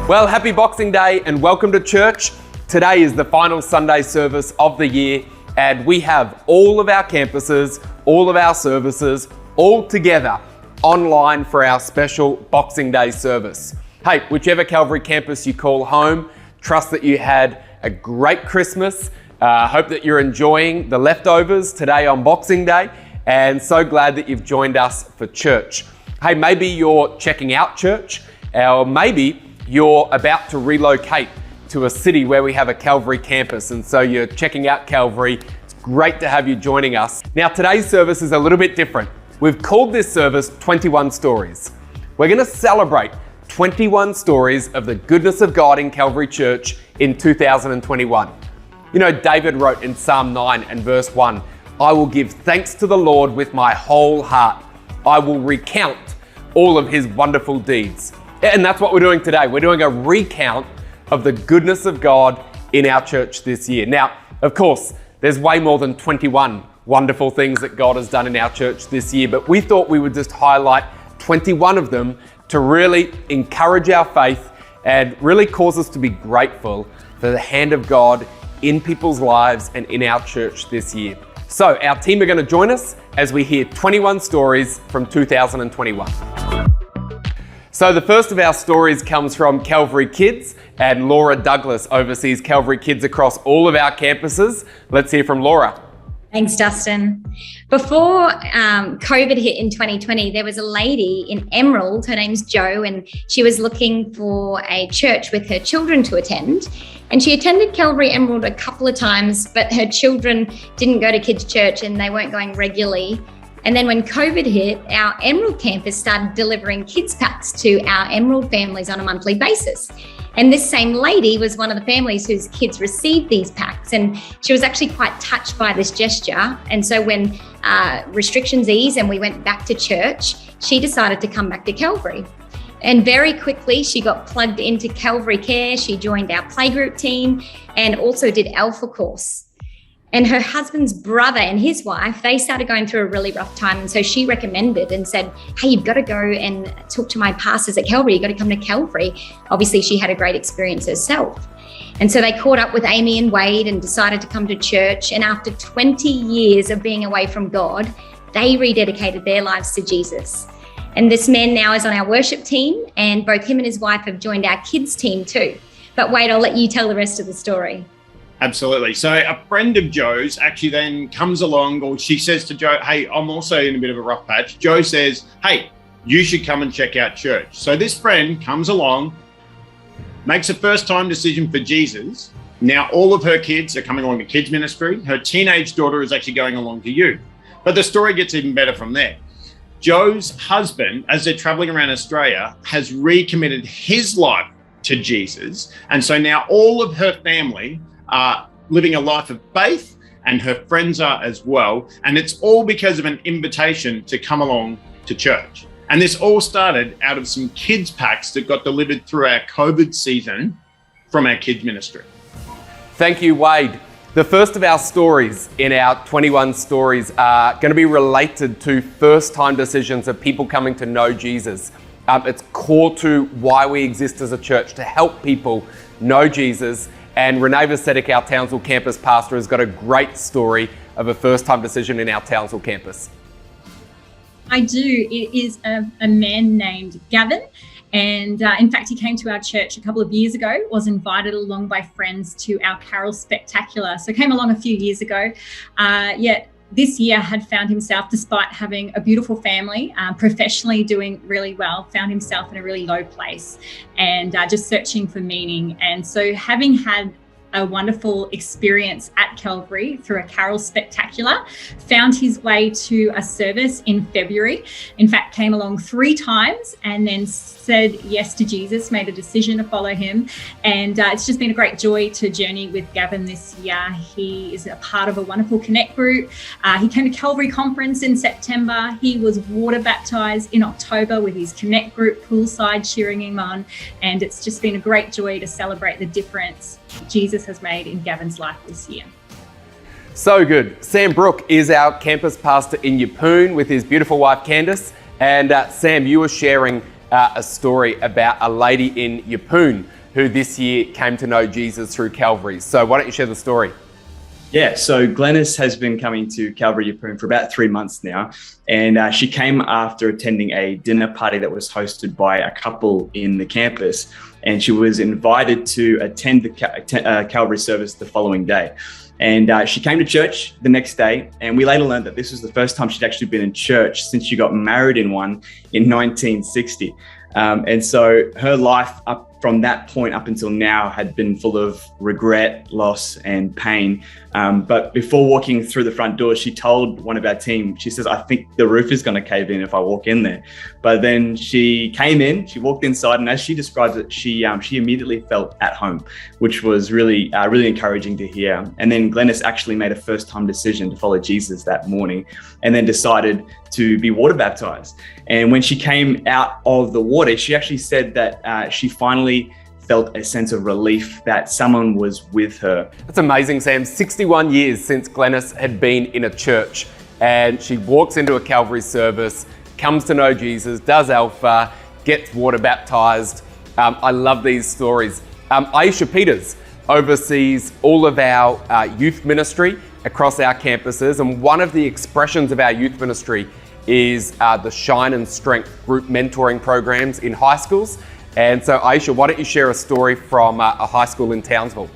Well, happy Boxing Day and welcome to church. Today is the final Sunday service of the year, and we have all of our campuses, all of our services, all together online for our special Boxing Day service. Hey, whichever Calvary campus you call home, trust that you had a great Christmas. Hope that you're enjoying the leftovers today on Boxing Day, and so glad that you've joined us for church. Hey, maybe you're checking out church, or maybe you're about to relocate to a city where we have a Calvary campus, and so you're checking out Calvary. It's great to have you joining us. Now, today's service is a little bit different. We've called this service 21 Stories. We're going to celebrate 21 stories of the goodness of God in Calvary Church in 2021. You know, David wrote in Psalm 9 and verse 1, "I will give thanks to the Lord with my whole heart. I will recount all of his wonderful deeds." And that's what we're doing today. We're doing a recount of the goodness of God in our church this year. Now, of course, there's way more than 21 wonderful things that God has done in our church this year, but we thought we would just highlight 21 of them to really encourage our faith and really cause us to be grateful for the hand of God in people's lives and in our church this year. So our team are going to join us as we hear 21 stories from 2021. So the first of our stories comes from Calvary Kids, and Laura Douglas oversees Calvary Kids across all of our campuses. Let's hear from Laura. Thanks, Dustin. Before COVID hit in 2020, there was a lady in Emerald, her name's Jo, and she was looking for a church with her children to attend. And she attended Calvary Emerald a couple of times, but her children didn't go to kids' church and they weren't going regularly. And then when COVID hit, our Emerald campus started delivering kids packs to our Emerald families on a monthly basis. And this same lady was one of the families whose kids received these packs. And she was actually quite touched by this gesture. And so when restrictions eased and we went back to church, she decided to come back to Calvary. And very quickly, she got plugged into Calvary Care. She joined our playgroup team and also did Alpha course. And her husband's brother and his wife, they started going through a really rough time. And so she recommended and said, "Hey, you've got to go and talk to my pastors at Calvary. You've got to come to Calvary." Obviously, she had a great experience herself. And so they caught up with Amy and Wade and decided to come to church. And after 20 years of being away from God, they rededicated their lives to Jesus. And this man now is on our worship team, and both him and his wife have joined our kids team too. But Wade, I'll let you tell the rest of the story. Absolutely. So a friend of Joe's actually then comes along, or she says to Joe, "Hey, I'm also in a bit of a rough patch." Joe says, "Hey, you should come and check out church." So this friend comes along, makes a first-time decision for Jesus. Now all of her kids are coming along to kids ministry. Her teenage daughter is actually going along to youth. But the story gets even better from there. Joe's husband, as they're traveling around Australia, has recommitted his life to Jesus. And so now all of her family are living a life of faith, and her friends are as well. And it's all because of an invitation to come along to church. And this all started out of some kids packs that got delivered through our COVID season from our kids ministry. Thank you, Wade. The first of our stories in our 21 stories are going to be related to first-time decisions of people coming to know Jesus. It's core to why we exist as a church, to help people know Jesus. And RENEE VUCETIC, our Townsville campus pastor, has got a great story of a first-time decision in our Townsville campus. I do. It is a man named Gavin. And in fact, he came to our church a couple of years ago, was invited along by friends to our Carol Spectacular. So came along a few years ago, yet this year had found himself, despite having a beautiful family, professionally doing really well, found himself in a really low place and just searching for meaning. And so having had a wonderful experience at Calvary through a Carol Spectacular, found his way to a service in February. In fact, came along 3 times and then said yes to Jesus, made a decision to follow him. And it's just been a great joy to journey with Gavin this year. He is a part of a wonderful Connect group. He came to Calvary Conference in September. He was water baptized in October with his Connect group poolside cheering him on. And it's just been a great joy to celebrate the difference Jesus Jesus has made in Gavin's life this year. So good. Sam Brooke is our campus pastor in Yeppoon with his beautiful wife Candice. And Sam, you were sharing a story about a lady in Yeppoon who this year came to know Jesus through Calvary. So why don't you share the story? Yeah, so Glennis has been coming to Calvary Yeppoon for about 3 months now. And she came after attending a dinner party that was hosted by a couple in the campus. And she was invited to attend the Calvary service the following day. And she came to church the next day, and we later learned that this was the first time she'd actually been in church since she got married in one in 1960. And so her life up from that point up until now had been full of regret, loss, and pain. But before walking through the front door, she told one of our team, she says, "I think the roof is going to cave in if I walk in there." But then she came in, she walked inside, and as she describes it, she immediately felt at home, which was really encouraging to hear. And then Glennis actually made a first-time decision to follow Jesus that morning, and then decided to be water baptized. And when she came out of the water, she actually said that she finally felt a sense of relief that someone was with her. That's amazing, Sam. 61 years since Glennis had been in a church, and she walks into a Calvary service, comes to know Jesus, does Alpha, gets water baptized. I love these stories. AYESHA Peters oversees all of our youth ministry across our campuses, and one of the expressions of our youth ministry is the Shine and Strength group mentoring programs in high schools. And so AYESHA, why don't you share a story from a high school in Townsville?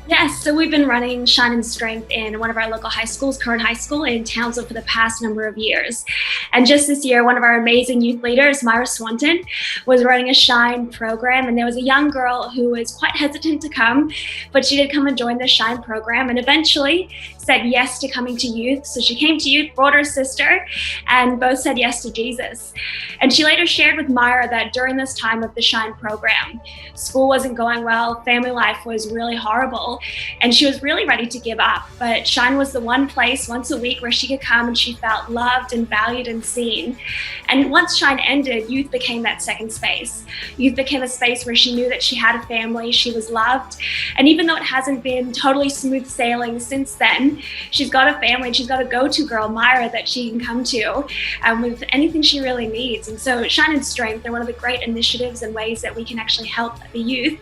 Yes, so we've been running Shine and Strength in one of our local high schools, KARYN High School in Townsville, for the past number of years. And just this year, one of our amazing youth leaders, MYRA SWANTON, was running a Shine program, and there was a young girl who was quite hesitant to come, but she did come and join the Shine program and eventually said yes to coming to youth. So she came to youth, brought her sister, and both said yes to Jesus. And she later shared with MYRA that during this time of the Shine program, school wasn't going well, family life was really horrible, and she was really ready to give up. But Shine was the one place once a week where she could come and she felt loved and valued and seen. And once Shine ended, youth became that second space. Youth became a space where she knew that she had a family, she was loved. And even though it hasn't been totally smooth sailing since then, she's got a family, and she's got a go-to girl, MYRA, that she can come to with anything she really needs. And so Shine and Strength are one of the great initiatives and ways that we can actually help the youth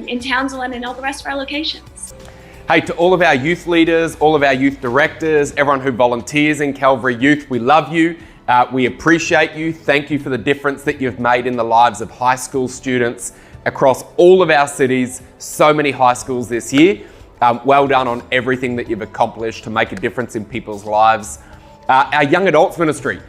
in Townsville and in all the rest of our locations. Hey, to all of our youth leaders, all of our youth directors, everyone who volunteers in Calvary Youth, we love you. We appreciate you. Thank you for the difference that you've made in the lives of high school students across all of our cities, so many high schools this year. Well done on everything that you've accomplished to make a difference in people's lives. Our young adults ministry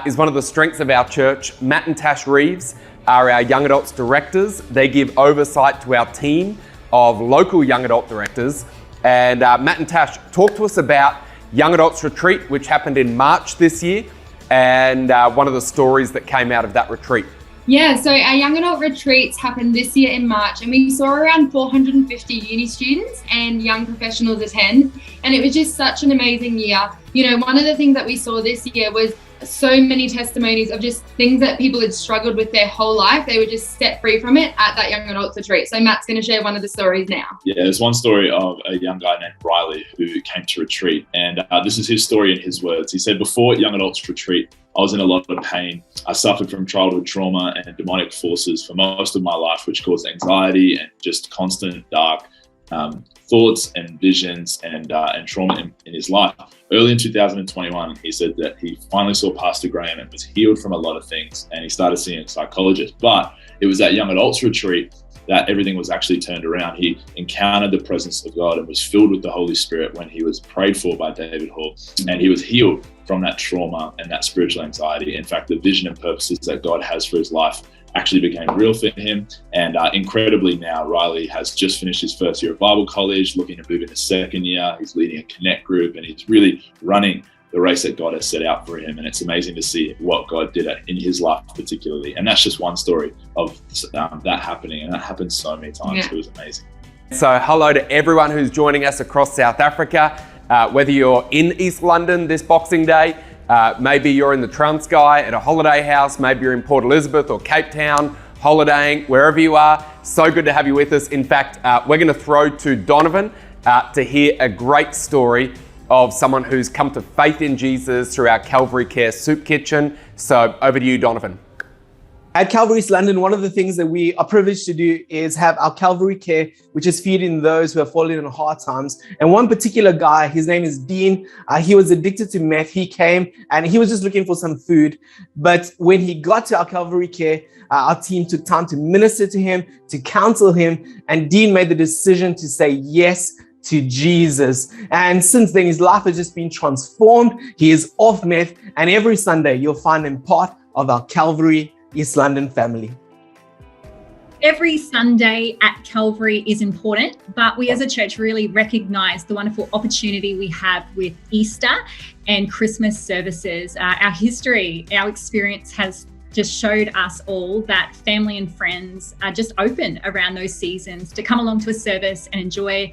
is one of the strengths of our church. Matt and Tash Reeves are our young adults directors. They give oversight to our team of local young adult directors. And Matt and Tash, talk to us about Young Adults Retreat, which happened in March this year, and one of the stories that came out of that retreat. Yeah, so our young adult retreats happened this year in March, and we saw around 450 uni students and young professionals attend, and it was just such an amazing year. You know, one of the things that we saw this year was so many testimonies of just things that people had struggled with their whole life. They were just set free from it at that young adults retreat. So Matt's going to share one of the stories now. Yeah, there's one story of a young guy named Riley who came to retreat, and this is his story in his words. He said, "Before young adults retreat, I was in a lot of pain. I suffered from childhood trauma and demonic forces for most of my life, which caused anxiety and just constant dark thoughts and visions and trauma in his life." Early in 2021, he said that he finally saw Pastor Graham and was healed from a lot of things, and he started seeing a psychologist. But it was at young adults retreat that everything was actually turned around. He encountered the presence of God and was filled with the Holy Spirit when he was prayed for by David Hall, and he was healed from that trauma and that spiritual anxiety. In fact, the vision and purposes that God has for his life actually became real for him. And incredibly now, Riley has just finished his first year of Bible college, looking to move into second year. He's leading a Connect group, and he's really running the race that God has set out for him. And it's amazing to see what God did in his life particularly. And that's just one story of that happening. And that happened so many times. Yeah. It was amazing. So hello to everyone who's joining us across South Africa, whether you're in East London this Boxing Day, maybe you're in the Transkei at a holiday house, maybe you're in Port Elizabeth or Cape Town holidaying, wherever you are. So good to have you with us. In fact, we're going to throw to Donovan to hear a great story of someone who's come to faith in Jesus through our Calvary Care Soup Kitchen. So over to you, Donovan. At Calvary East London, one of the things that we are privileged to do is have our Calvary Care, which is feeding those who have fallen on hard times. And one particular guy, his name is Dean, he was addicted to meth. He came and he was just looking for some food. But when he got to our Calvary Care, our team took time to minister to him, to counsel him, and Dean made the decision to say yes to Jesus. And since then, his life has just been transformed. He is off meth, and every Sunday you'll find him part of our Calvary East London family. Every Sunday at Calvary is important, but we as a church really recognise the wonderful opportunity we have with Easter and Christmas services. Our history, our experience has just showed us all that family and friends are just open around those seasons to come along to a service and enjoy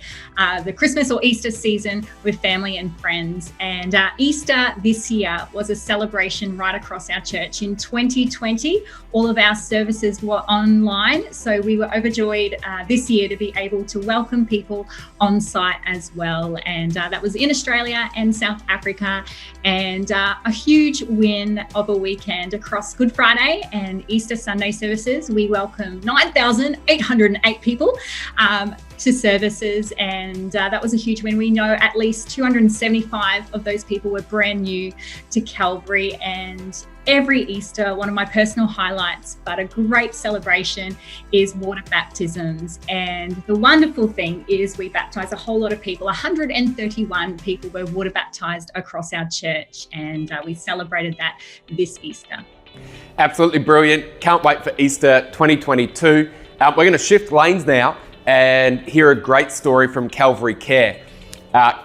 the Christmas or Easter season with family and friends. And Easter this year was a celebration right across our church. In 2020, all of our services were online. So we were overjoyed this year to be able to welcome people on site as well. And that was in Australia and South Africa, and a huge win of a weekend across Good Friday and Easter Sunday services. We welcomed 9,808 people to services, and that was a huge win. We know at least 275 of those people were brand new to Calvary, and every Easter, one of my personal highlights, but a great celebration, is water baptisms. And the wonderful thing is we baptise a whole lot of people. 131 people were water baptised across our church, and we celebrated that this Easter. Absolutely brilliant. Can't wait for Easter 2022. We're going to shift lanes now and hear a great story from Calvary Care.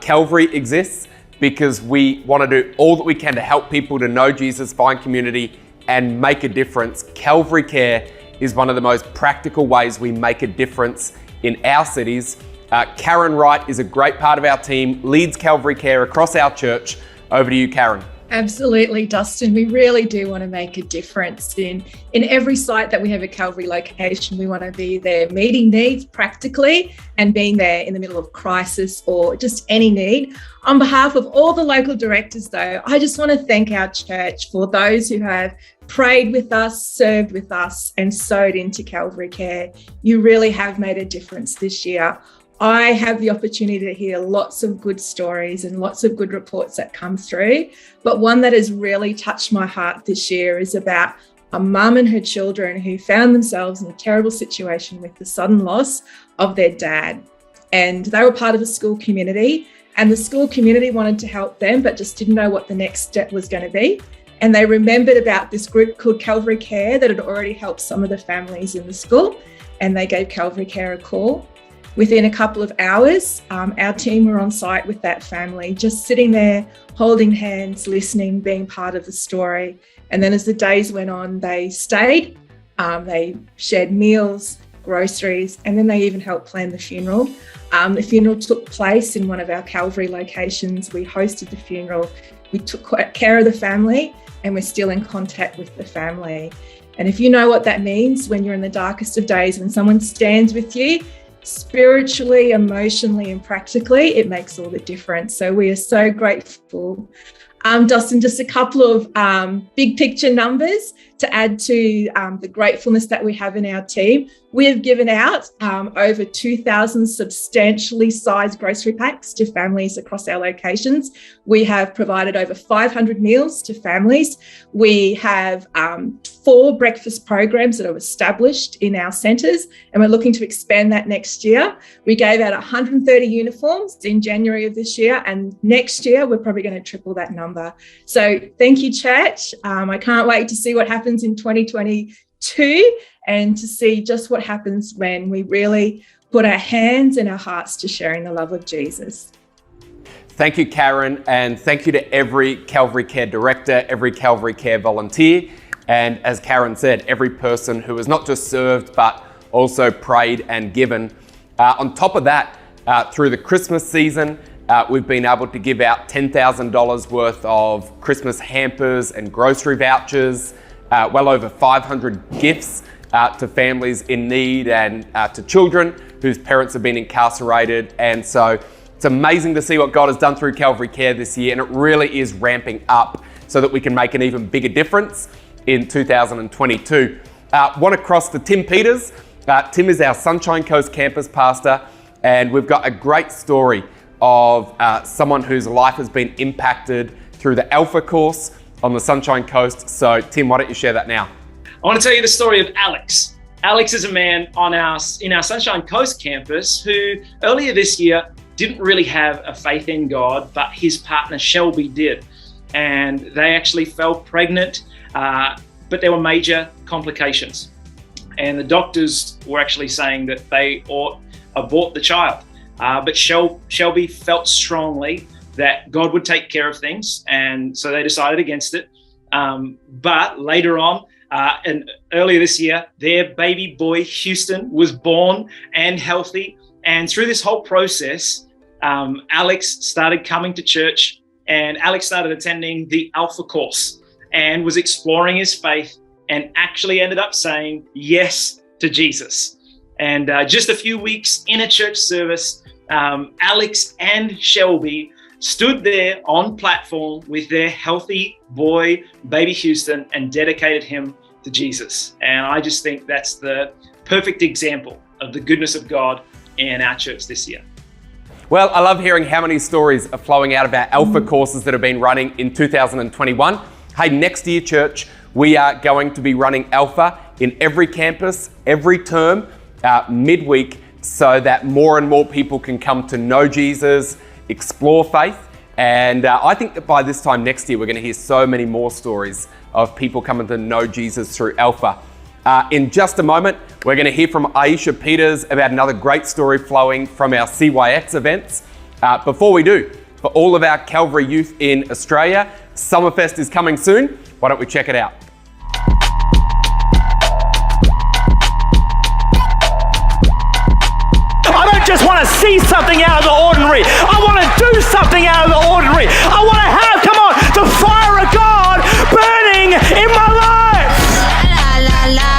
Calvary exists because we want to do all that we can to help people to know Jesus, find community, and make a difference. Calvary Care is one of the most practical ways we make a difference in our cities. KARYN Wright is a great part of our team, leads Calvary Care across our church. Over to you, KARYN. Absolutely, Dustin. We really do want to make a difference in every site that we have a Calvary location. We want to be there meeting needs practically and being there in the middle of crisis or just any need. On behalf of all the local directors, though, I just want to thank our church for those who have prayed with us, served with us, and sowed into Calvary Care. You really have made a difference this year. I have the opportunity to hear lots of good stories and lots of good reports that come through. But one that has really touched my heart this year is about a mum and her children who found themselves in a terrible situation with the sudden loss of their dad. And they were part of a school community, and the school community wanted to help them, but just didn't know what the next step was going to be. And they remembered about this group called Calvary Care that had already helped some of the families in the school, and they gave Calvary Care a call. Within a couple of hours, our team were on site with that family, just sitting there, holding hands, listening, being part of the story. And then as the days went on, they stayed, they shared meals, groceries, and then they even helped plan the funeral. The funeral took place in one of our Calvary locations. We hosted the funeral, we took care of the family, and we're still in contact with the family. And if you know what that means, when you're in the darkest of days, when someone stands with you, spiritually, emotionally, and practically, it makes all the difference. So we are so grateful. Dustin, just a couple of big picture numbers to add to the gratefulness that we have in our team. We have given out over 2,000 substantially sized grocery packs to families across our locations. We have provided over 500 meals to families. We have 4 breakfast programs that are established in our centres, and we're looking to expand that next year. We gave out 130 uniforms in January of this year, and next year we're probably going to triple that number. So thank you, church. I can't wait to see what happens in 2022 and to see just what happens when we really put our hands and our hearts to sharing the love of Jesus. Thank you, KARYN, and thank you to every Calvary Care director, every Calvary Care volunteer, and as KARYN said, every person who has not just served but also prayed and given. On top of that, through the Christmas season, we've been able to give out $10,000 worth of Christmas hampers and grocery vouchers, well over 500 gifts to families in need and to children whose parents have been incarcerated. And so it's amazing to see what God has done through Calvary Care this year, and it really is ramping up so that we can make an even bigger difference in 2022. Want to cross to Tim Peters. Tim is our Sunshine Coast campus pastor, and we've got a great story of someone whose life has been impacted through the Alpha course on the Sunshine Coast. So Tim, why don't you share that now? I want to tell you the story of Alex. Alex is a man in our Sunshine Coast campus who earlier this year didn't really have a faith in God, but his partner Shelby did. And they actually fell pregnant, but there were major complications. And the doctors were actually saying that they ought abort the child. But Shelby felt strongly that God would take care of things, and so they decided against it. But later on, and earlier this year, their baby boy, Houston, was born and healthy. And through this whole process, Alex started coming to church, and Alex started attending the Alpha course and was exploring his faith and actually ended up saying yes to Jesus. And just a few weeks in a church service, Alex and Shelby stood there on platform with their healthy boy, baby Houston, and dedicated him to Jesus. And I just think that's the perfect example of the goodness of God in our church this year. Well, I love hearing how many stories are flowing out of our Alpha courses that have been running in 2021. Hey, next year, church, we are going to be running Alpha in every campus, every term, midweek, so that more and more people can come to know Jesus, explore faith. And I think that by this time next year, we're going to hear so many more stories of people coming to know Jesus through Alpha. In just a moment, we're going to hear from AYESHA Peters about another great story flowing from our CYX events. Before we do, for all of our Calvary youth in Australia, Summerfest is coming soon. Why don't we check it out? I don't just want to see something out of the ordinary. I want to do something out of the ordinary. I want to have, come on, the fire of God burning in my life. La la la la.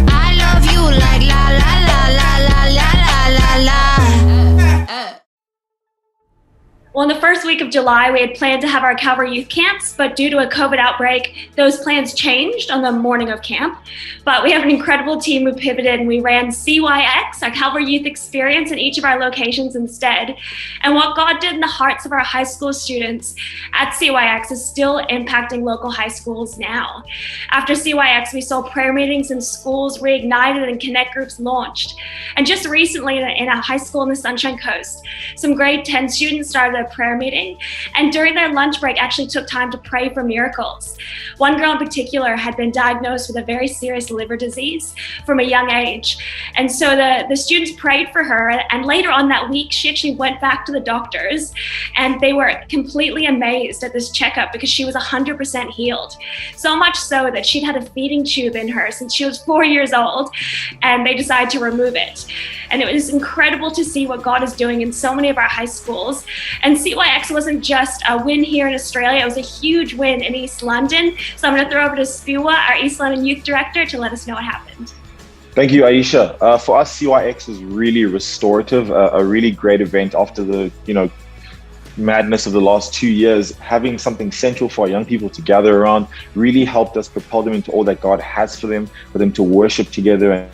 I love you like la la la la la la la la. Well, in the first week of July, we had planned to have our Calvary youth camps, but due to a COVID outbreak, those plans changed on the morning of camp. But we have an incredible team who pivoted, and we ran CYX, our Calvary youth experience, in each of our locations instead. And what God did in the hearts of our high school students at CYX is still impacting local high schools now. After CYX, we saw prayer meetings in schools reignited and connect groups launched. And just recently in a high school in the Sunshine Coast, some grade 10 students started a prayer meeting, and during their lunch break actually took time to pray for miracles. One girl in particular had been diagnosed with a very serious liver disease from a young age, and so the students prayed for her, and later on that week she actually went back to the doctors, and they were completely amazed at this checkup because she was 100% healed. So much so that she'd had a feeding tube in her since she was 4 years old, and they decided to remove it. And it was incredible to see what God is doing in so many of our high schools. And CYX wasn't just a win here in Australia, it was a huge win in East London. So I'm going to throw over to SPHIWO, our East London Youth Director, to let us know what happened. Thank you, AYESHA. For us, CYX was really restorative, a really great event after the, madness of the last 2 years. Having something central for our young people to gather around really helped us propel them into all that God has for them to worship together and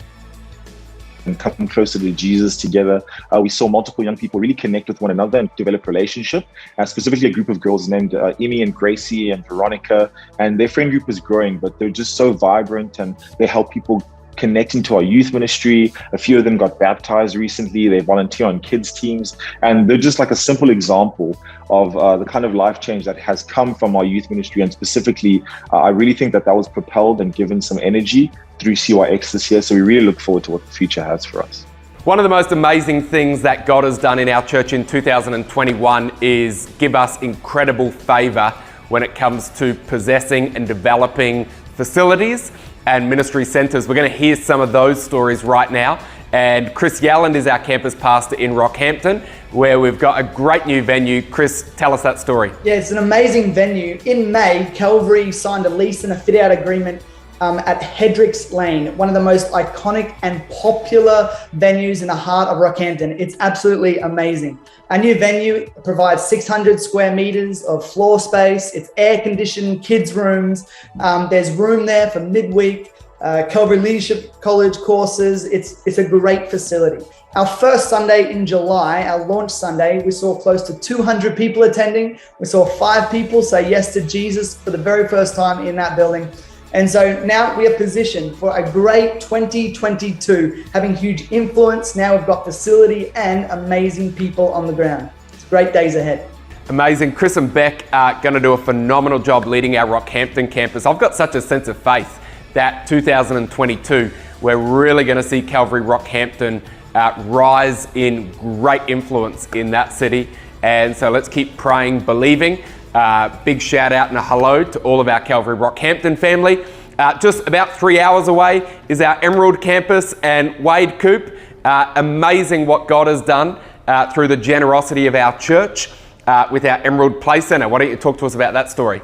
come closer to Jesus together. We saw multiple young people really connect with one another and develop relationship, specifically a group of girls named Emmy and Gracie and Veronica, and their friend group was growing, but they're just so vibrant and they help people connect into our youth ministry. A few of them got baptized recently. They volunteer on kids teams, and they're just like a simple example of the kind of life change that has come from our youth ministry. And specifically, I really think that was propelled and given some energy through CYX this year. So we really look forward to what the future has for us. One of the most amazing things that God has done in our church in 2021 is give us incredible favor when it comes to possessing and developing facilities and ministry centers. We're going to hear some of those stories right now. And Chris Yalland is our campus pastor in Rockhampton, where we've got a great new venue. Chris, tell us that story. Yeah, it's an amazing venue. In May, Calvary signed a lease and a fit-out agreement at Hedricks Lane, one of the most iconic and popular venues in the heart of Rockhampton. It's absolutely amazing. Our new venue provides 600 square meters of floor space. It's air-conditioned kids' rooms. There's room there for midweek, Calvary Leadership College courses. It's a great facility. Our first Sunday in July, our launch Sunday, we saw close to 200 people attending. We saw 5 people say yes to Jesus for the very first time in that building. And so now we are positioned for a great 2022, having huge influence. Now we've got facility and amazing people on the ground. It's great days ahead. Amazing. Chris and Beck are going to do a phenomenal job leading our Rockhampton campus. I've got such a sense of faith that 2022, we're really going to see Calvary Rockhampton rise in great influence in that city. And so let's keep praying, believing. Big shout out and a hello to all of our Calvary Rockhampton family. Just about 3 hours away is our Emerald campus and Wade Coop. Amazing what God has done through the generosity of our church with our Emerald Play Centre. Why don't you talk to us about that story?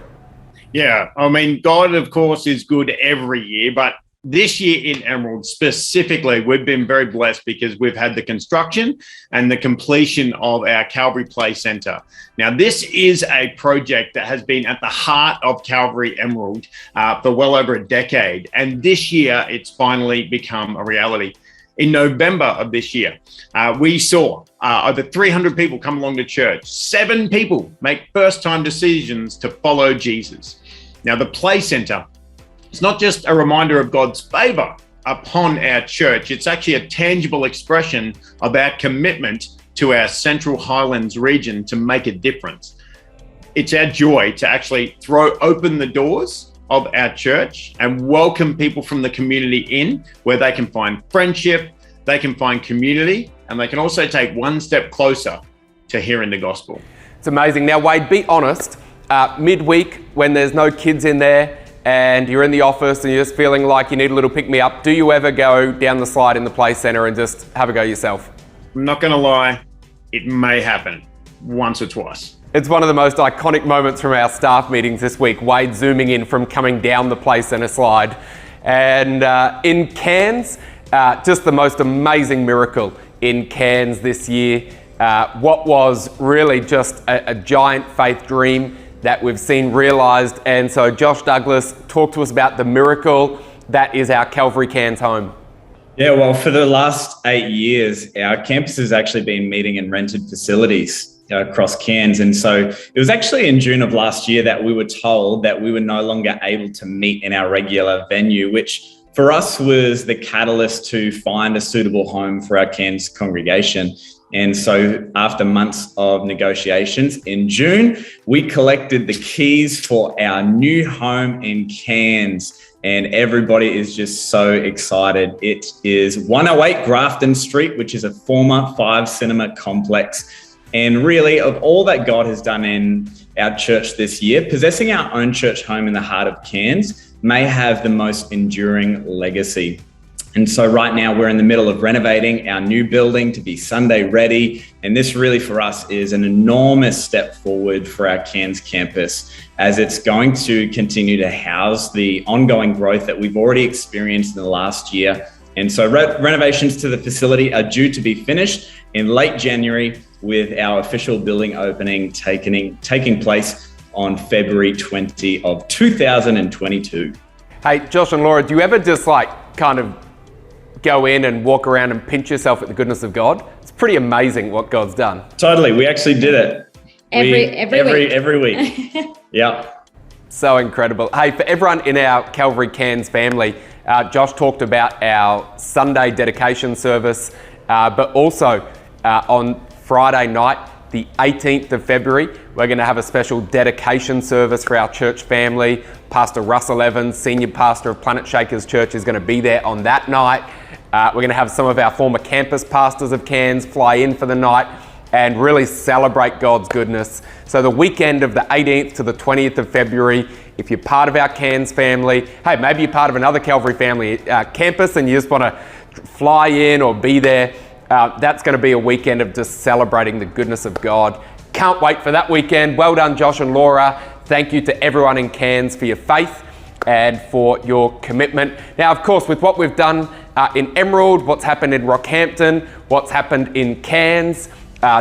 Yeah, I mean, God, of course, is good every year, but this year in Emerald specifically, we've been very blessed because we've had the construction and the completion of our Calvary Play Centre. Now, this is a project that has been at the heart of Calvary Emerald for well over a decade. And this year, it's finally become a reality. In November of this year, we saw over 300 people come along to church. 7 people make first-time decisions to follow Jesus. Now, the Play Centre, it's not just a reminder of God's favor upon our church. It's actually a tangible expression of our commitment to our Central Highlands region to make a difference. It's our joy to actually throw open the doors of our church and welcome people from the community in, where they can find friendship, they can find community, and they can also take one step closer to hearing the gospel. It's amazing. Now, Wade, be honest, midweek when there's no kids in there, and you're in the office and you're just feeling like you need a little pick-me-up, do you ever go down the slide in the Play Centre and just have a go yourself? I'm not going to lie, it may happen once or twice. It's one of the most iconic moments from our staff meetings this week, Wade zooming in from coming down the Play Centre slide. And in Cairns, just the most amazing miracle in Cairns this year. What was really just a giant faith dream that we've seen realised. And so Josh Douglas, talk to us about the miracle that is our Calvary Cairns home. Yeah, well, for the last 8 years, our campus has actually been meeting in rented facilities across Cairns. And so it was actually in June of last year that we were told that we were no longer able to meet in our regular venue, which for us was the catalyst to find a suitable home for our Cairns congregation. And so after months of negotiations, in June, we collected the keys for our new home in Cairns. And everybody is just so excited. It is 108 Grafton Street, which is a former 5 cinema complex. And really, of all that God has done in our church this year, possessing our own church home in the heart of Cairns may have the most enduring legacy. And so right now we're in the middle of renovating our new building to be Sunday ready. And this really for us is an enormous step forward for our Cairns campus, as it's going to continue to house the ongoing growth that we've already experienced in the last year. And so renovations to the facility are due to be finished in late January, with our official building opening taking place on February 20 of 2022. Hey, Josh and Laura, do you ever just kind of go in and walk around and pinch yourself at the goodness of God? It's pretty amazing what God's done. Totally. We actually did it. Every week. Yeah. So incredible. Hey, for everyone in our Calvary Cairns family, Josh talked about our Sunday dedication service, but also on Friday night, the 18th of February, we're going to have a special dedication service for our church family. Pastor Russell Evans, senior pastor of Planet Shakers Church, is going to be there on that night. We're going to have some of our former campus pastors of Cairns fly in for the night and really celebrate God's goodness. So the weekend of the 18th to the 20th of February, if you're part of our Cairns family, hey, maybe you're part of another Calvary family campus and you just want to fly in or be there, that's going to be a weekend of just celebrating the goodness of God. Can't wait for that weekend. Well done, Josh and Laura. Thank you to everyone in Cairns for your faith and for your commitment. Now, of course, with what we've done in Emerald, what's happened in Rockhampton, what's happened in Cairns,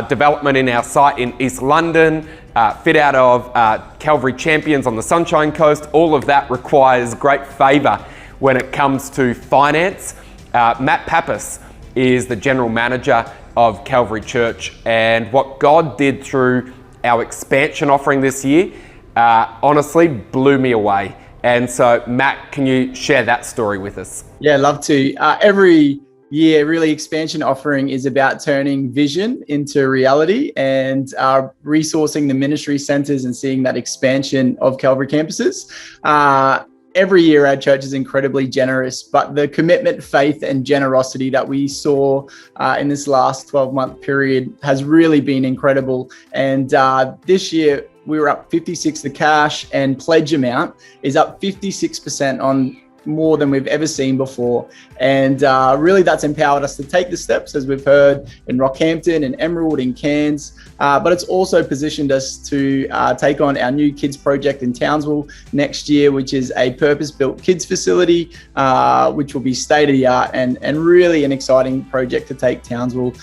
development in our site in East London, fit out of Calvary Champions on the Sunshine Coast, all of that requires great favour when it comes to finance. Matt PAPPAS is the General Manager of Calvary Church, and what God did through our expansion offering this year honestly blew me away. And so, Matt, can you share that story with us? Yeah, love to. Every year, really, expansion offering is about turning vision into reality and resourcing the ministry centres and seeing that expansion of Calvary campuses. Every year, our church is incredibly generous, but the commitment, faith, and generosity that we saw in this last 12-month period has really been incredible. And this year, we were up 56. The cash and pledge amount is up 56% on more than we've ever seen before. And really that's empowered us to take the steps, as we've heard in Rockhampton and Emerald and Cairns, but it's also positioned us to take on our new kids project in Townsville next year, which is a purpose-built kids facility, which will be state-of-the-art and really an exciting project to take Townsville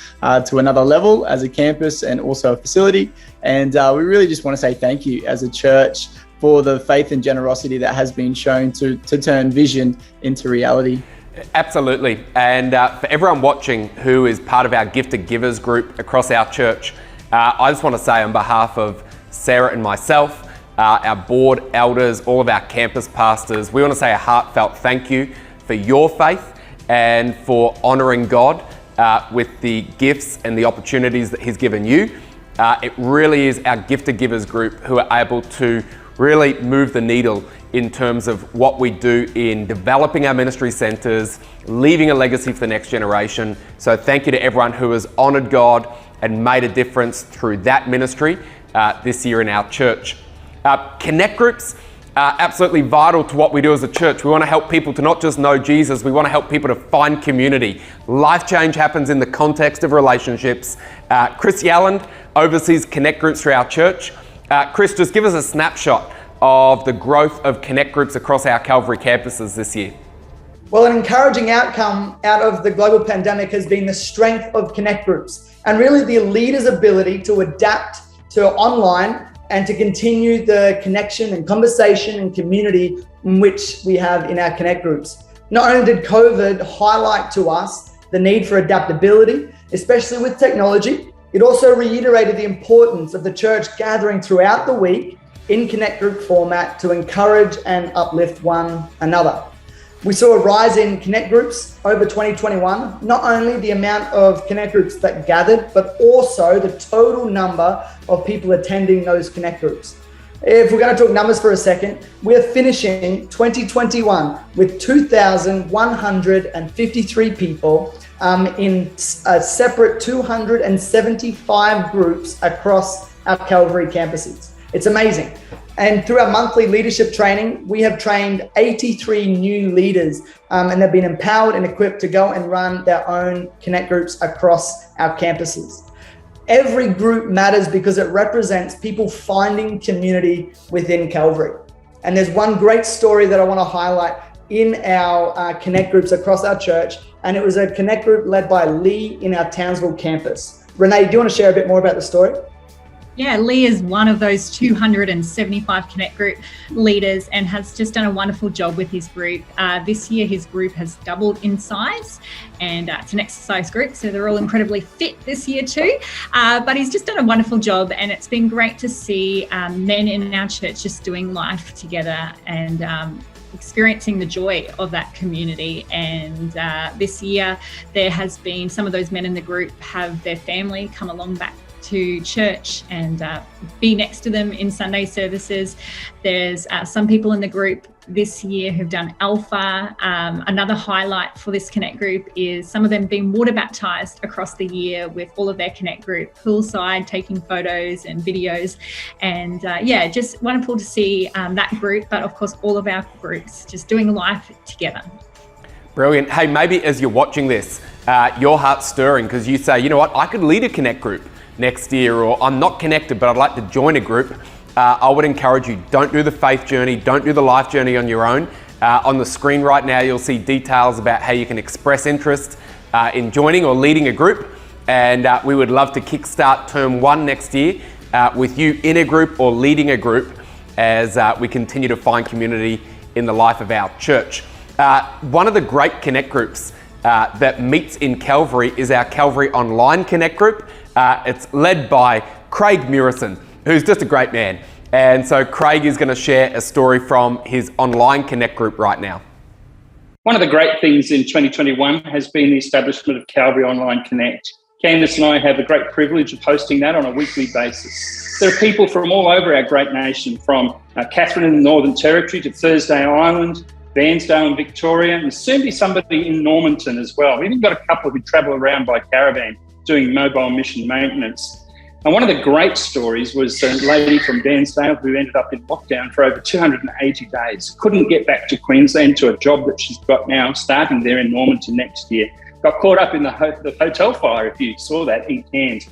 to another level as a campus and also a facility. And we really just want to say thank you as a church for the faith and generosity that has been shown to turn vision into reality. Absolutely. And for everyone watching who is part of our Gifted Givers group across our church, I just want to say on behalf of Sarah and myself, our board elders, all of our campus pastors, we want to say a heartfelt thank you for your faith and for honouring God with the gifts and the opportunities that He's given you. It really is our Gifted Givers group who are able to really move the needle in terms of what we do in developing our ministry centres, leaving a legacy for the next generation. So thank you to everyone who has honoured God and made a difference through that ministry this year in our church. Connect groups are absolutely vital to what we do as a church. We want to help people to not just know Jesus, we want to help people to find community. Life change happens in the context of relationships. Chris Yalland oversees Connect groups through our church. Chris, just give us a snapshot of the growth of Connect groups across our Calvary campuses this year. Well, an encouraging outcome out of the global pandemic has been the strength of Connect groups and really the leaders' ability to adapt to online and to continue the connection and conversation and community in which we have in our Connect groups. Not only did COVID highlight to us the need for adaptability, especially with technology, it also reiterated the importance of the church gathering throughout the week in Connect group format to encourage and uplift one another. We saw a rise in Connect groups over 2021, not only the amount of Connect groups that gathered, but also the total number of people attending those Connect groups. If we're going to talk numbers for a second, we're finishing 2021 with 2,153 people in a separate 275 groups across our Calvary campuses. It's amazing. And through our monthly leadership training, we have trained 83 new leaders and they've been empowered and equipped to go and run their own Connect groups across our campuses. Every group matters because it represents people finding community within Calvary. And there's one great story that I want to highlight in our Connect groups across our church. And it was a Connect group led by Lee in our Townsville campus. Renee, do you want to share a bit more about the story? Yeah, Lee is one of those 275 Connect group leaders and has just done a wonderful job with his group. This year, his group has doubled in size and it's an exercise group, so they're all incredibly fit this year too. But he's just done a wonderful job and it's been great to see men in our church just doing life together and experiencing the joy of that community. And this year, there has been some of those men in the group have their family come along back to church and be next to them in Sunday services. There's some people in the group this year who've done Alpha. Another highlight for this Connect group is some of them being water baptized across the year with all of their Connect group poolside, taking photos and videos. And yeah, just wonderful to see that group, but of course all of our groups just doing life together. Brilliant. Hey, maybe as you're watching this, your heart's stirring because you say, you know what, I could lead a Connect group next year, or I'm not connected, but I'd like to join a group. I would encourage you, don't do the faith journey, don't do the life journey on your own. On the screen right now, you'll see details about how you can express interest in joining or leading a group. And we would love to kickstart term 1 next year with you in a group or leading a group as we continue to find community in the life of our church. One of the great Connect groups that meets in Calvary is our Calvary Online Connect group. It's led by Craig MURISON, who's just a great man. And so Craig is going to share a story from his online Connect group right now. One of the great things in 2021 has been the establishment of Calvary Online Connect. Candice and I have the great privilege of hosting that on a weekly basis. There are people from all over our great nation, from Catherine in the Northern Territory to Thursday Island, Bairnsdale in Victoria, and soon be somebody in Normanton as well. We've even got a couple who travel around by caravan doing mobile mission maintenance. And one of the great stories was a lady from Bairnsdale who ended up in lockdown for over 280 days. Couldn't get back to Queensland to a job that she's got now, starting there in Normanton next year. Got caught up in the hotel fire, if you saw that, in Cairns.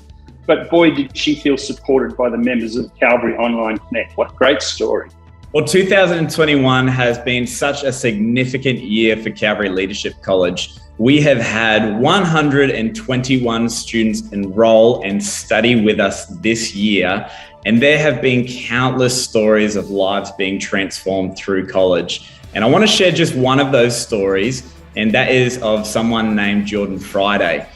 But boy, did she feel supported by the members of Calvary Online Connect. What a great story. Well, 2021 has been such a significant year for Calvary Leadership College. We have had 121 students enroll and study with us this year, and there have been countless stories of lives being transformed through college. And I want to share just one of those stories, and that is of someone named Jordan Friday.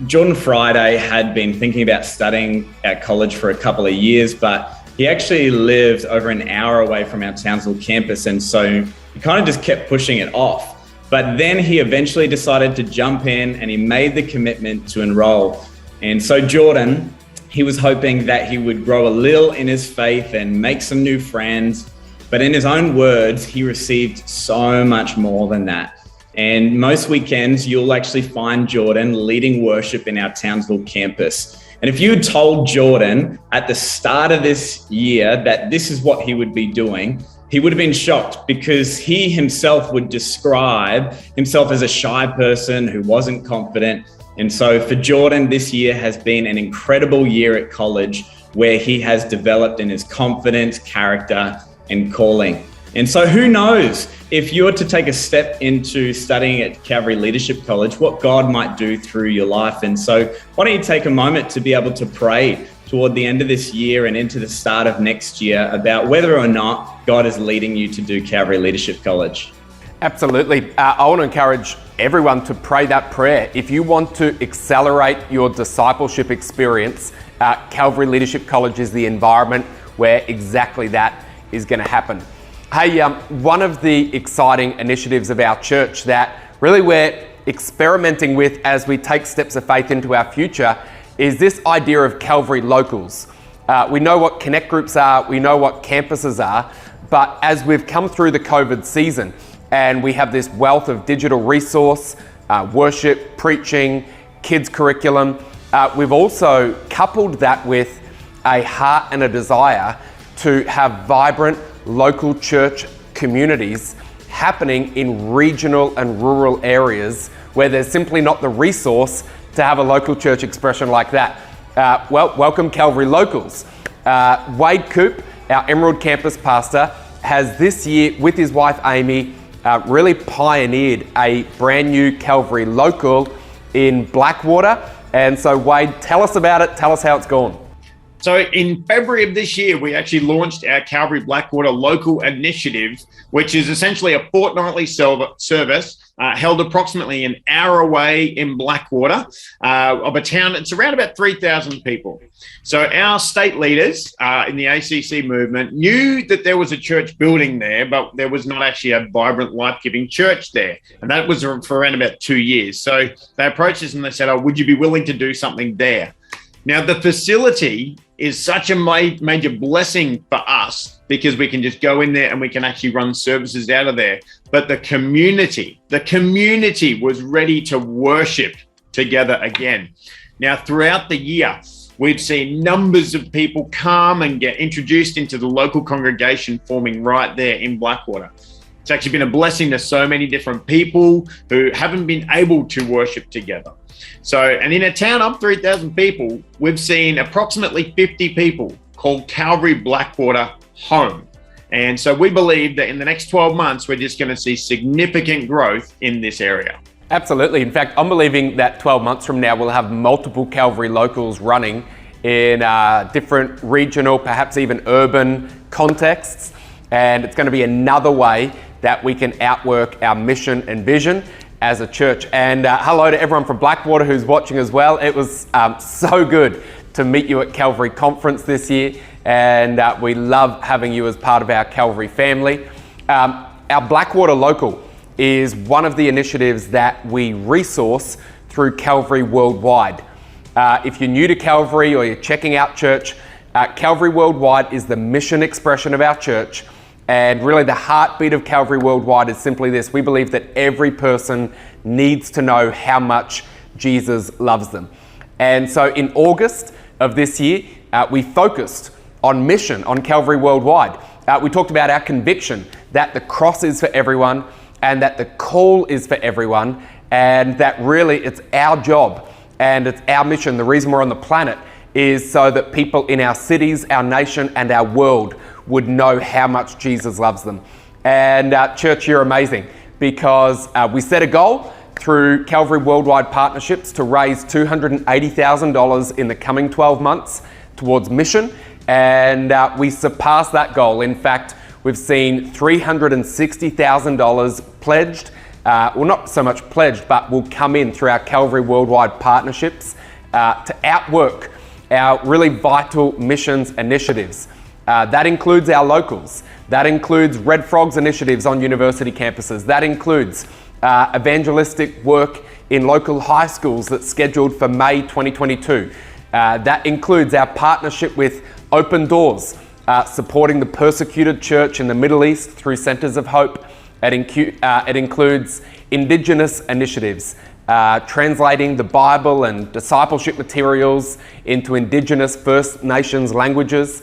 Jordan Friday had been thinking about studying at college for a couple of years, but he actually lived over an hour away from our Townsville campus, and so he kind of just kept pushing it off. But then he eventually decided to jump in and he made the commitment to enroll. And so Jordan, he was hoping that he would grow a little in his faith and make some new friends. But in his own words, he received so much more than that. And most weekends, you'll actually find Jordan leading worship in our Townsville campus. And if you had told Jordan at the start of this year that this is what he would be doing, he would have been shocked, because he himself would describe himself as a shy person who wasn't confident. And so for Jordan, this year has been an incredible year at college where he has developed in his confidence, character, and calling. And so who knows, if you were to take a step into studying at Calvary Leadership College, what God might do through your life. And so why don't you take a moment to be able to pray toward the end of this year and into the start of next year about whether or not God is leading you to do Calvary Leadership College. Absolutely. I want to encourage everyone to pray that prayer. If you want to accelerate your discipleship experience, Calvary Leadership College is the environment where exactly that is going to happen. Hey, one of the exciting initiatives of our church that really we're experimenting with as we take steps of faith into our future is this idea of Calvary locals. We know what Connect groups are, we know what campuses are, but as we've come through the COVID season and we have this wealth of digital resource, worship, preaching, kids curriculum, we've also coupled that with a heart and a desire to have vibrant local church communities happening in regional and rural areas where there's simply not the resource to have a local church expression like that. Welcome Calvary locals. Wade Coop, our Emerald campus pastor, has this year with his wife Amy really pioneered a brand new Calvary local in Blackwater. And so Wade, tell us about it, tell us how it's gone. So in February of this year, we actually launched our Calvary Blackwater Local Initiative, which is essentially a fortnightly service held approximately an hour away in Blackwater of a town. It's around about 3,000 people. So our state leaders in the ACC movement knew that there was a church building there, but there was not actually a vibrant, life-giving church there. And that was for around about 2 years. So they approached us and they said, "Oh, would you be willing to do something there?" Now, the facility is such a major blessing for us because we can just go in there and we can actually run services out of there. But the community was ready to worship together again. Now, throughout the year, we've seen numbers of people come and get introduced into the local congregation forming right there in Blackwater. It's actually been a blessing to so many different people who haven't been able to worship together. So, and in a town of 3,000 people, we've seen approximately 50 people called Calvary Blackwater Home. And so we believe that in the next 12 months, we're just going to see significant growth in this area. Absolutely. In fact, I'm believing that 12 months from now, we'll have multiple Calvary locals running in different regional, perhaps even urban contexts. And it's going to be another way that we can outwork our mission and vision as a church. And hello to everyone from Blackwater who's watching as well. It was so good to meet you at Calvary Conference this year. And we love having you as part of our Calvary family. Our Blackwater Local is one of the initiatives that we resource through Calvary Worldwide. If you're new to Calvary or you're checking out church, Calvary Worldwide is the mission expression of our church. And really the heartbeat of Calvary Worldwide is simply this: we believe that every person needs to know how much Jesus loves them. And so in August of this year, we focused on mission on Calvary Worldwide. We talked about our conviction that the cross is for everyone and that the call is for everyone, and that really it's our job and it's our mission. The reason we're on the planet is so that people in our cities, our nation, and our world would know how much Jesus loves them. And church, you're amazing, because we set a goal through Calvary Worldwide Partnerships to raise $280,000 in the coming 12 months towards mission, and we surpassed that goal. In fact, we've seen $360,000 pledged, well, not so much pledged, but will come in through our Calvary Worldwide Partnerships to outwork our really vital missions initiatives. That includes our locals. That includes Red Frogs initiatives on university campuses. That includes evangelistic work in local high schools that's scheduled for May 2022. That includes our partnership with Open Doors, supporting the persecuted church in the Middle East through Centers of Hope. It includes Indigenous initiatives, translating the Bible and discipleship materials into Indigenous First Nations languages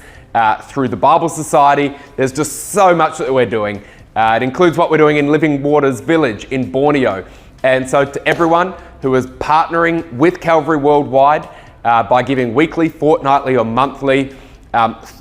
through the Bible Society. There's just so much that we're doing. It includes what we're doing in Living Waters Village in Borneo. And so to everyone who is partnering with Calvary Worldwide by giving weekly, fortnightly, or monthly,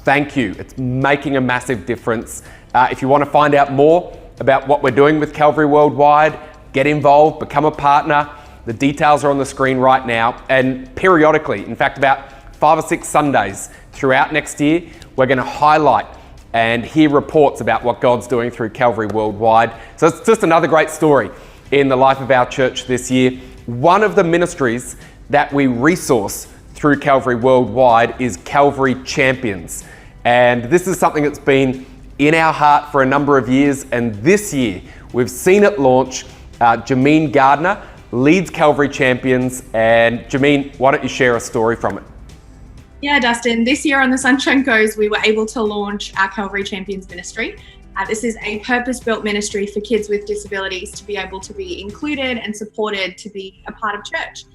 thank you. It's making a massive difference. If you want to find out more about what we're doing with Calvary Worldwide, get involved, become a partner. The details are on the screen right now. And periodically, in fact, about 5 or 6 Sundays throughout next year, we're going to highlight and hear reports about what God's doing through Calvary Worldwide. So it's just another great story in the life of our church this year. One of the ministries that we resource through Calvary Worldwide is Calvary Champions. And this is something that's been in our heart for a number of years. And this year, we've seen it launch. JAMINE Gardner leads Calvary Champions. And JAMINE, why don't you share a story from it? Yeah, Dustin, this year on the Sunshine Coast, we were able to launch our Calvary Champions ministry. This is a purpose-built ministry for kids with disabilities to be able to be included and supported to be a part of church.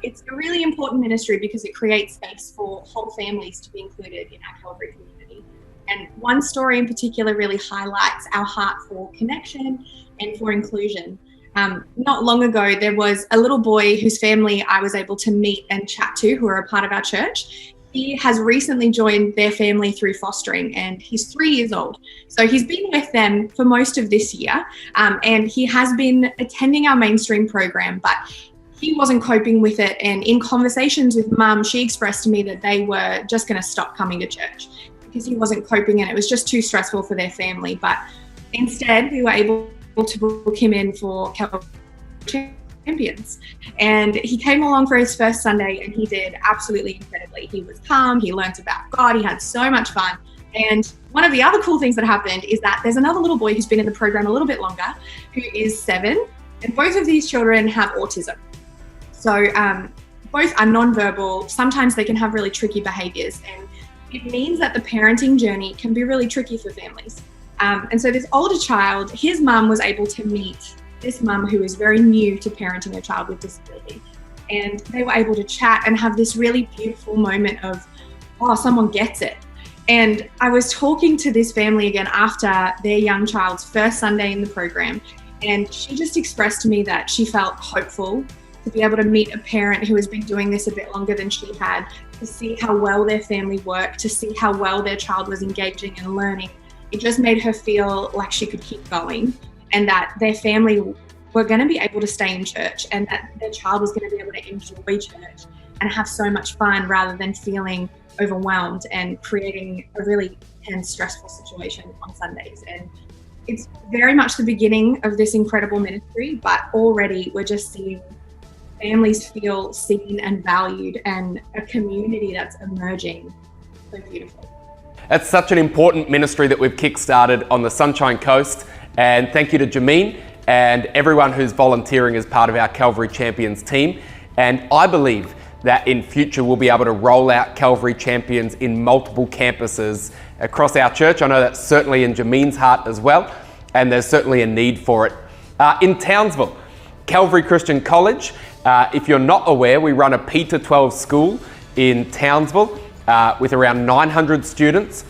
It's a really important ministry because it creates space for whole families to be included in our Calvary community. And one story in particular really highlights our heart for connection and for inclusion. Not long ago, there was a little boy whose family I was able to meet and chat to, who are a part of our church. He has recently joined their family through fostering, and he's 3 years old. So he's been with them for most of this year, and he has been attending our mainstream program, but he wasn't coping with it. And in conversations with Mum, she expressed to me that they were just going to stop coming to church because he wasn't coping and it was just too stressful for their family. But instead, we were able to book him in for Calvary Champions. And he came along for his first Sunday and he did absolutely incredibly. He was calm, he learned about God, he had so much fun. And one of the other cool things that happened is that there's another little boy who's been in the program a little bit longer, who is 7, and both of these children have autism. So both are nonverbal. Sometimes they can have really tricky behaviors, and it means that the parenting journey can be really tricky for families. And so this older child, his mum was able to meet this mum who is very new to parenting a child with disability. And they were able to chat and have this really beautiful moment of, oh, someone gets it. And I was talking to this family again after their young child's first Sunday in the program. And she just expressed to me that she felt hopeful to be able to meet a parent who has been doing this a bit longer than she had, to see how well their family worked, to see how well their child was engaging and learning. It just made her feel like she could keep going, and that their family were going to be able to stay in church, and that their child was going to be able to enjoy church and have so much fun rather than feeling overwhelmed and creating a really intense, stressful situation on Sundays. And it's very much the beginning of this incredible ministry, but already we're just seeing families feel seen and valued, and a community that's emerging. So beautiful. It's such an important ministry that we've kickstarted on the Sunshine Coast, and thank you to JAMINE and everyone who's volunteering as part of our Calvary Champions team. And I believe that in future we'll be able to roll out Calvary Champions in multiple campuses across our church. I know that's certainly in JAMINE's heart as well, and there's certainly a need for it. In Townsville, Calvary Christian College, if you're not aware, we run a P-12 school in Townsville with around 900 students.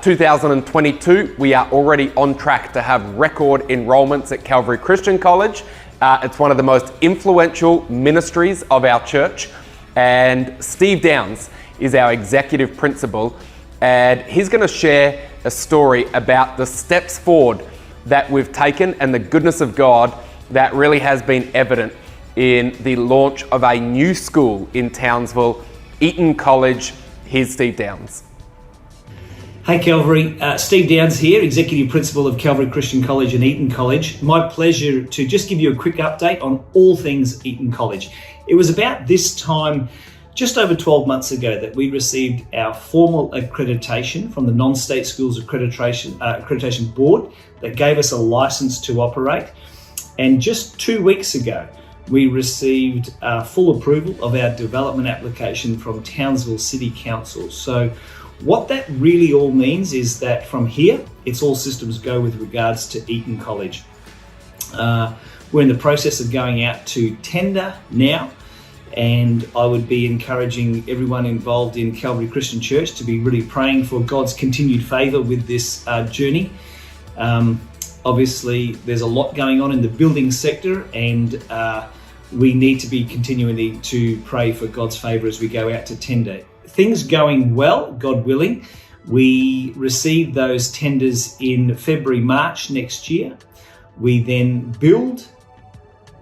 2022, we are already on track to have record enrollments at Calvary Christian College. It's one of the most influential ministries of our church. And Steve Downs is our executive principal, and he's going to share a story about the steps forward that we've taken and the goodness of God that really has been evident in the launch of a new school in Townsville, Eton College. Here's Steve Downs. Hey Calvary, Steve Downs here, Executive Principal of Calvary Christian College and Eton College. My pleasure to just give you a quick update on all things Eton College. It was about this time, just over 12 months ago, that we received our formal accreditation from the Non-State Schools Accreditation Board that gave us a license to operate. And just 2 weeks ago, we received full approval of our development application from Townsville City Council. So what that really all means is that from here, it's all systems go with regards to Eton College. We're in the process of going out to tender now, and I would be encouraging everyone involved in Calvary Christian Church to be really praying for God's continued favour with this journey. Obviously, there's a lot going on in the building sector, and we need to be continuing to pray for God's favour as we go out to tender. Things going well, God willing. We received those tenders in February, March next year. We then build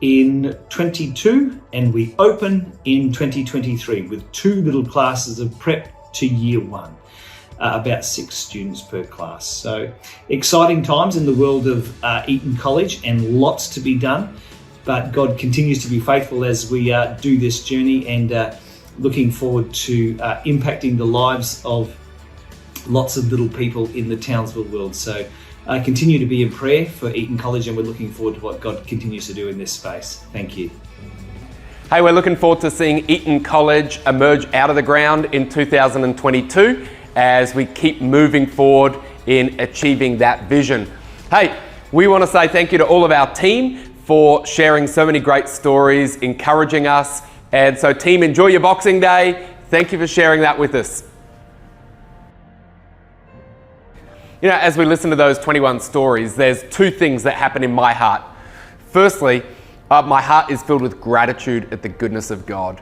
in 22 and we open in 2023 with 2 little classes of prep to year 1, about 6 students per class. So exciting times in the world of Eton College, and lots to be done, but God continues to be faithful as we do this journey, and looking forward to impacting the lives of lots of little people in the Townsville world. So continue to be in prayer for Eton College, and we're looking forward to what God continues to do in this space. Thank you. Hey, we're looking forward to seeing Eton College emerge out of the ground in 2022 as we keep moving forward in achieving that vision. Hey, we want to say thank you to all of our team for sharing so many great stories, encouraging us. And so team, enjoy your Boxing Day. Thank you for sharing that with us. You know, as we listen to those 21 stories, there's 2 things that happen in my heart. Firstly, my heart is filled with gratitude at the goodness of God.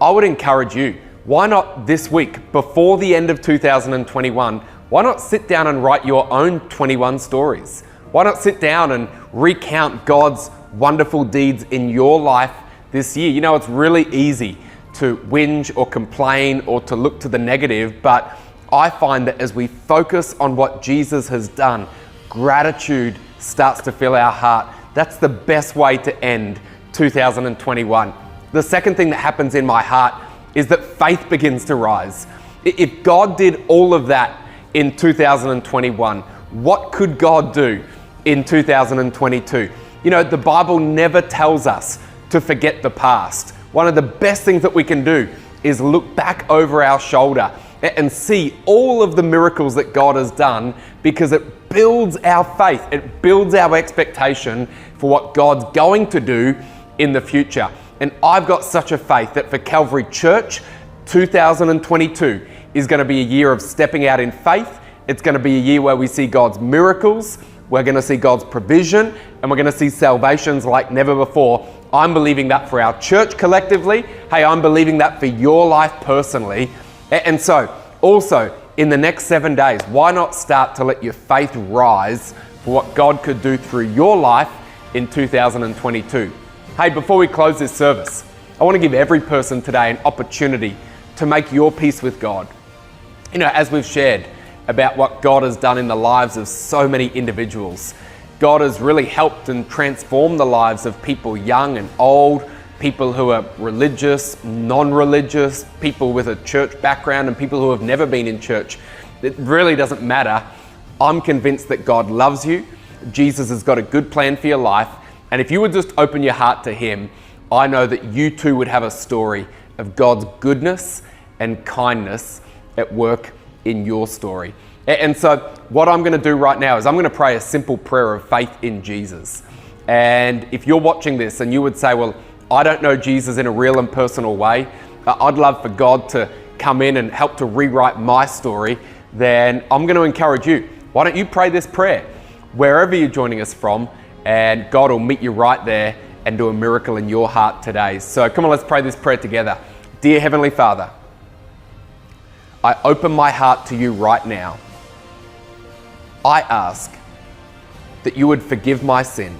I would encourage you, why not this week, before the end of 2021, why not sit down and write your own 21 stories? Why not sit down and recount God's wonderful deeds in your life this year? You know, it's really easy to whinge or complain or to look to the negative, but I find that as we focus on what Jesus has done, gratitude starts to fill our heart. That's the best way to end 2021. The second thing that happens in my heart is that faith begins to rise. If God did all of that in 2021, what could God do in 2022? You know, the Bible never tells us to forget the past. One of the best things that we can do is look back over our shoulder and see all of the miracles that God has done, because it builds our faith, it builds our expectation for what God's going to do in the future. And I've got such a faith that for Calvary Church, 2022 is going to be a year of stepping out in faith. It's going to be a year where we see God's miracles, we're going to see God's provision, and we're going to see salvations like never before I'm believing that for our church collectively. Hey, I'm believing that for your life personally. And so also in the next 7 days, why not start to let your faith rise for what God could do through your life in 2022. Hey, before we close this service, I want to give every person today an opportunity to make your peace with God. You know, as we've shared about what God has done in the lives of so many individuals, God has really helped and transformed the lives of people young and old, people who are religious, non-religious, people with a church background and people who have never been in church. It really doesn't matter. I'm convinced that God loves you. Jesus has got a good plan for your life. And if you would just open your heart to Him, I know that you too would have a story of God's goodness and kindness at work in your story. And so what I'm going to do right now is I'm going to pray a simple prayer of faith in Jesus. And if you're watching this and you would say, well, I don't know Jesus in a real and personal way, I'd love for God to come in and help to rewrite my story, then I'm going to encourage you. Why don't you pray this prayer wherever you're joining us from, and God will meet you right there and do a miracle in your heart today. So come on, let's pray this prayer together. Dear Heavenly Father, I open my heart to you right now. I ask that you would forgive my sin.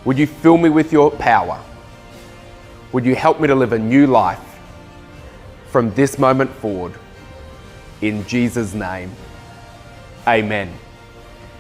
Would you fill me with your power? Would you help me to live a new life from this moment forward? In Jesus' name, amen.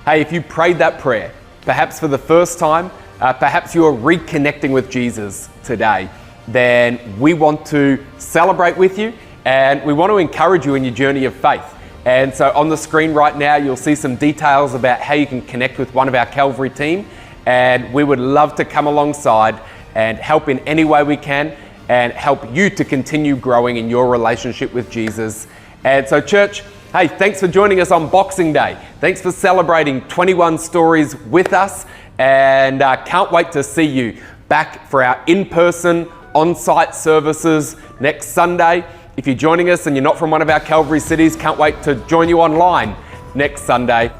Hey, if you prayed that prayer, perhaps for the first time, perhaps you are reconnecting with Jesus today, then we want to celebrate with you and we want to encourage you in your journey of faith. And so on the screen right now, you'll see some details about how you can connect with one of our Calvary team. And we would love to come alongside and help in any way we can and help you to continue growing in your relationship with Jesus. And so church, hey, thanks for joining us on Boxing Day. Thanks for celebrating 21 stories with us, and can't wait to see you back for our in-person, on-site services next Sunday. If you're joining us and you're not from one of our Calvary cities, can't wait to join you online next Sunday.